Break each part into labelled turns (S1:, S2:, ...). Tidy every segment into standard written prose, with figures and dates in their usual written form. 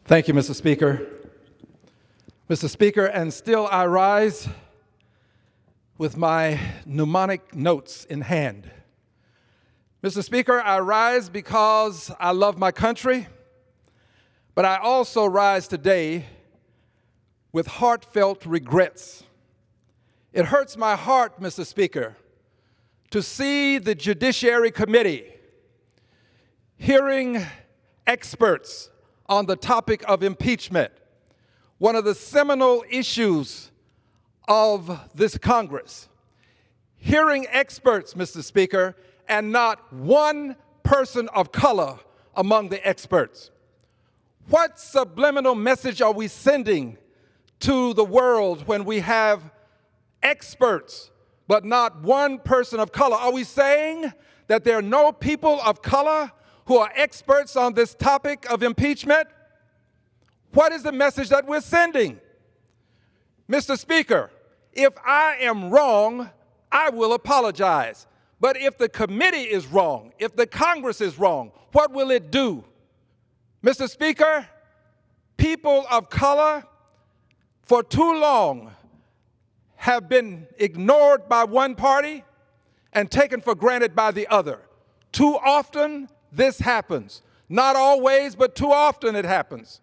S1: Thank you, Mr. Speaker. Mr. Speaker, and still I rise with my mnemonic notes in hand. Mr. Speaker, I rise because I love my country, but I also rise today with heartfelt regrets. It hurts my heart, Mr. Speaker, to see the Judiciary Committee hearing experts on the topic of impeachment, one of the seminal issues of this Congress. Hearing experts, Mr. Speaker, and not one person of color among the experts. What subliminal message are we sending to the world when we have experts but not one person of color? Are we saying that there are no people of color who are experts on this topic of impeachment? What is the message that we're sending? Mr. Speaker, if I am wrong, I will apologize. But if the committee is wrong, if the Congress is wrong, what will it do? Mr. Speaker, people of color for too long have been ignored by one party and taken for granted by the other. Too often, this happens. Not always, but too often it happens.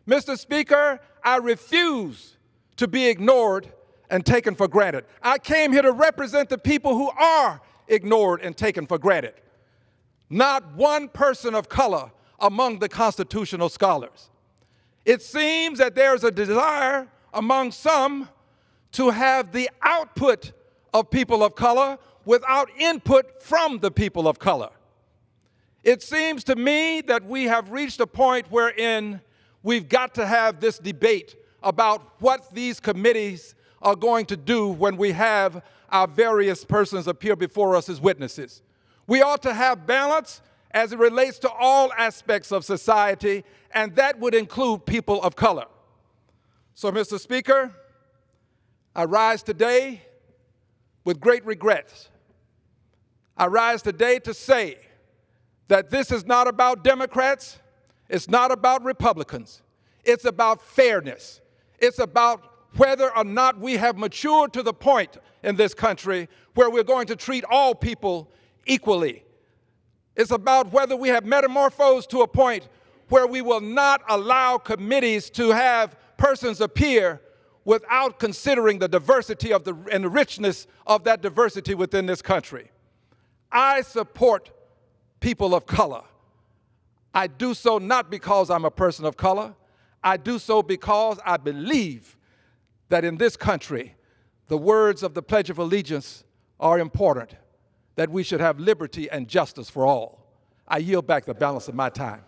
S1: Mr. Speaker, I refuse to be ignored and taken for granted. I came here to represent the people who are ignored and taken for granted. Not one person of color among the constitutional scholars. It seems that there's a desire among some to have the output of people of color without input from the people of color. It seems to me that we have reached a point wherein we've got to have this debate about what these committees are going to do when we have our various persons appear before us as witnesses. We ought to have balance as it relates to all aspects of society, and that would include people of color. So, Mr. Speaker, I rise today with great regrets. I rise today to say that this is not about Democrats, it's not about Republicans, it's about fairness. It's about whether or not we have matured to the point in this country where we're going to treat all people equally. It's about whether we have metamorphosed to a point where we will not allow committees to have persons appear without considering the diversity of and the richness of that diversity within this country. I support people of color. I do so not because I'm a person of color. I do so because I believe that in this country, the words of the Pledge of Allegiance are important, that we should have liberty and justice for all. I yield back the balance of my time.